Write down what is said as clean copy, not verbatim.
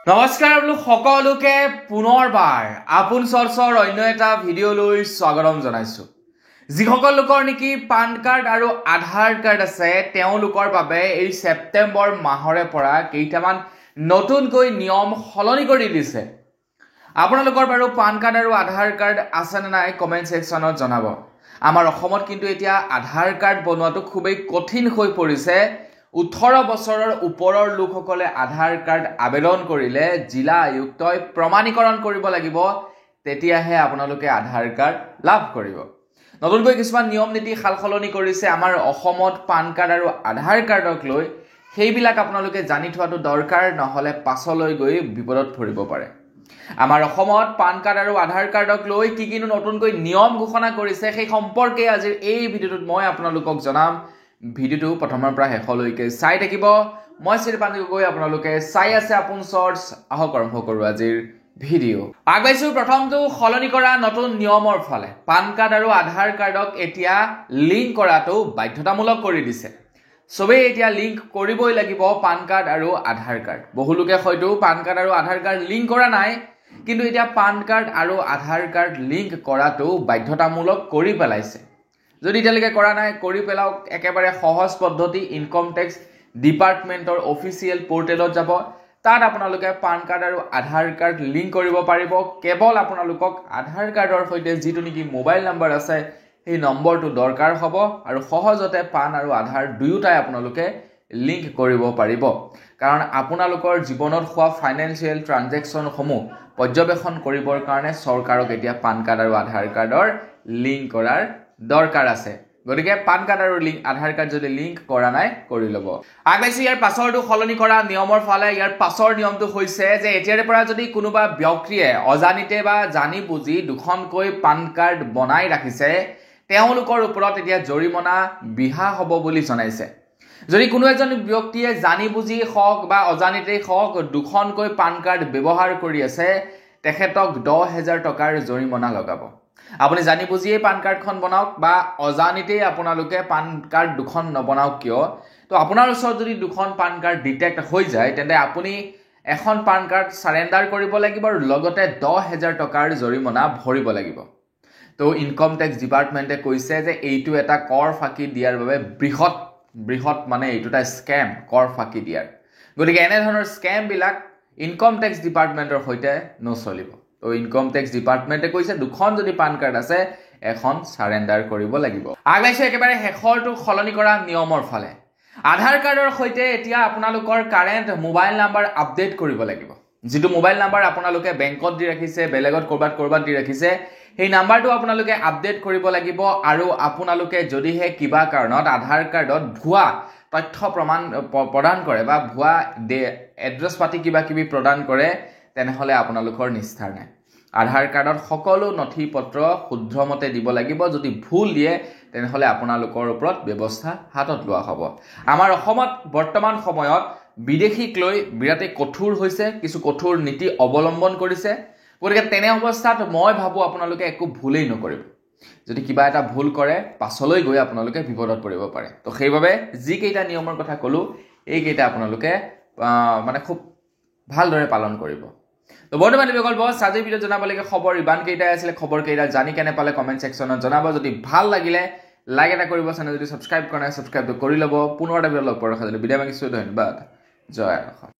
নমস্কাৰ আপোনালোক সকলোকে পুনৰবাৰ আপোন চৰ্চৰ অন্য এটা ভিডিঅ'লৈ স্বাগতম জনাইছো। যিসকল লোকৰ নেকি পান কাৰ্ড আৰু আধাৰ কাৰ্ড আছে তেওঁলোকৰ বাবে এই সেপ্টেম্বৰ মাহৰে পৰা কেইটামান নতুনকৈ নিয়ম সলনি কৰি দিছে। আপোনালোকৰ বাৰু পান কাৰ্ড আৰু আধাৰ কাৰ্ড আছে নে নাই কমেন্ট সেকশনত জনাব। আমাৰ অসমত কিন্তু এতিয়া আধাৰ কাৰ্ড বনোৱাটো খুবেই কঠিন হৈ পৰিছে। 18 বছৰৰ ওপৰৰ লোকসকলে আধাৰ কাৰ্ড আবেদন কৰিলে জিলা আয়ুক্তই প্ৰমাণীকৰণ কৰিব লাগিব, তেতিয়াহে আপোনালোকে আধাৰ কাৰ্ড লাভ কৰিব। নতুনকৈ কিছুমান নিয়ম নীতি সালসলনি কৰিছে আমাৰ অসমত পান কাৰ্ড আৰু আধাৰ কাৰ্ডক লৈ। সেইবিলাক আপোনালোকে জানি থোৱাটো দৰকাৰ, নহলে পাছলৈ গৈ বিপদত পৰিব পাৰে। আমাৰ অসমত পান কাৰ্ড আৰু আধাৰ কাৰ্ডক লৈ কি নতুনকৈ নিয়ম ঘোষণা কৰিছে সেই সম্পৰ্কে আজিৰ এই ভিডিঅ'টোত মই আপোনালোকক জনাম। ভিডিঅ'টো প্ৰথমৰ পৰা শেষলৈকে চাই থাকিব। মই শ্ৰীপাণ্ডে গগৈ, আপোনালোকে চাই আছে আপোন চৰ্চ। আহক আৰম্ভ কৰোঁ আজিৰ ভিডিঅ'। আগবাইছো প্ৰথমটো সলনি কৰা নতুন নিয়মৰ ফালে। পান কাৰ্ড আৰু আধাৰ কাৰ্ডক এতিয়া লিংক কৰাটো বাধ্যতামূলক কৰি দিছে। সবেই এতিয়া লিংক কৰিবই লাগিব পান কাৰ্ড আৰু আধাৰ কাৰ্ড। বহুলোকে হয়তো পান কাৰ্ড আৰু আধাৰ কাৰ্ড লিংক কৰা নাই, কিন্তু এতিয়া পান কাৰ্ড আৰু আধাৰ কাৰ্ড লিংক কৰাটো বাধ্যতামূলক কৰি পেলাইছে। যদি এতিয়ালৈকে কৰা নাই কৰি পেলাওক। একেবাৰে সহজ পদ্ধতি। ইনকম টেক্স ডিপাৰ্টমেণ্টৰ অফিচিয়েল পৰ্টেলত যাব, তাত আপোনালোকে পান কাৰ্ড আৰু আধাৰ কাৰ্ড লিংক কৰিব পাৰিব। কেৱল আপোনালোকক আধাৰ কাৰ্ডৰ সৈতে যিটো নেকি মোবাইল নম্বৰ আছে সেই নম্বৰটো দৰকাৰ হ'ব, আৰু সহজতে পান আৰু আধাৰ দুয়োটাই আপোনালোকে লিংক কৰিব পাৰিব। কাৰণ আপোনালোকৰ জীৱনত হোৱা ফাইনেন্সিয়েল ট্ৰানজেকশ্যনসমূহ পৰ্যবেক্ষণ কৰিবৰ কাৰণে চৰকাৰক এতিয়া পান কাৰ্ড আৰু আধাৰ কাৰ্ডৰ লিংক কৰাৰ দৰকাৰ আছে। গতিকে পান কাৰ্ড আৰু আধাৰ কাৰ্ড যদি লিংক কৰা নাই কৰি ল'ব। আগবাইছো ইয়াৰ পাছৰটো সলনি কৰা নিয়মৰ ফালে। ইয়াৰ পাছৰ নিয়মটো হৈছে যে এতিয়াৰে পৰা যদি কোনোবা ব্যক্তিয়ে অজানিতে বা জানি বুজি দুখনকৈ পান কাৰ্ড বনাই ৰাখিছে তেওঁলোকৰ ওপৰত এতিয়া জৰিমনা বিহা হ'ব বুলি জনাইছে। যদি কোনো এজন ব্যক্তিয়ে জানি বুজি হওক বা অজানিতেই হওক দুখনকৈ পান কাৰ্ড ব্যৱহাৰ কৰি আছে, তেখেতক 10,000 টকাৰ জৰিমনা লগাব। আপুনি জানি বুজিয়ে পান কাৰ্ডখন বনাওক বা অজানিতেই আপোনালোকে পান কাৰ্ড দুখন নবনাওক কিয়, তো আপোনাৰ ওচৰত যদি দুখন পান কাৰ্ড ডিটেক্ট হৈ যায় তেন্তে আপুনি এখন পান কাৰ্ড সাৰেণ্ডাৰ কৰিব লাগিব আৰু লগতে 10,000 টকাৰ জৰিমনা ভৰিব লাগিব। তো ইনকম টেক্স ডিপাৰ্টমেণ্টে কৈছে যে এইটো এটা কৰ ফাঁকি দিয়াৰ বাবে বৃহৎ মানে এইটো এটা স্কেম, কৰ ফাঁকি দিয়াৰ। গতিকে এনেধৰণৰ স্কেমবিলাক ইনকম টেক্স ডিপাৰ্টমেণ্টৰ সৈতে নচলিব। তো ইনকম টেক্স ডিপাৰ্টমেণ্টে কৈছে দুখন যদি পান কাৰ্ড আছে এখন সাৰেণ্ডাৰ কৰিব লাগিব। আগবাইছো একেবাৰে শেষৰটো সলনি কৰা নিয়মৰ ফালে। আধাৰ কাৰ্ডৰ সৈতে এতিয়া আপোনালোকৰ কাৰেণ্ট মোবাইল নাম্বাৰ আপডেট কৰিব লাগিব। যিটো মোবাইল নাম্বাৰ আপোনালোকে বেংকত দি ৰাখিছে, বেলেগত ক'ৰবাত দি ৰাখিছে, সেই নাম্বাৰটো আপোনালোকে আপডেট কৰিব লাগিব। আৰু আপোনালোকে যদিহে কিবা কাৰণত আধাৰ কাৰ্ডত ভুৱা তথ্য প্ৰদান কৰে বা ভুৱা এড্ৰেছ পাতি কিবা প্ৰদান কৰে, তেনেহ'লে আপোনালোকৰ নিস্তাৰ নাই। আধাৰ কাৰ্ডত সকলো নথি পত্ৰ শুদ্ধমতে দিব লাগিব। যদি ভুল দিয়ে তেনেহ'লে আপোনালোকৰ ওপৰত ব্যৱস্থা হাতত লোৱা হ'ব। আমাৰ অসমত বৰ্তমান সময়ত বিদেশীক লৈ বিৰাটেই কঠোৰ হৈছে, কিছু কঠোৰ নীতি অৱলম্বন কৰিছে। গতিকে তেনে অৱস্থাত মই ভাবোঁ আপোনালোকে একো ভুলেই নকৰিব। যদি কিবা এটা ভুল কৰে পাছলৈ গৈ আপোনালোকে বিপদত পৰিব পাৰে। তো সেইবাবে যিকেইটা নিয়মৰ কথা ক'লোঁ এইকেইটা আপোনালোকে মানে খুব ভালদৰে পালন কৰিব। তো বৰ্তমান বছ আজিৰ ভিডিঅ'ত জনাবলগীয়া খবৰ ইমানকেইটাই আছিলে। খবৰকেইটা জানি কেনে পালে কমেণ্ট ছেকশ্যনত জনাব। যদি ভাল লাগিলে লাইক এটা কৰিব, চেনেল যদি ছাবস্ক্ৰাইব কৰা নাই ছাবস্ক্ৰাইবটো কৰি ল'ব। পুনৰ এটা ভিডিঅ' লগ পোৱাৰ আশা থাকিলে বিদায় মাগিছোঁ। ধন্যবাদ। জয় অসম।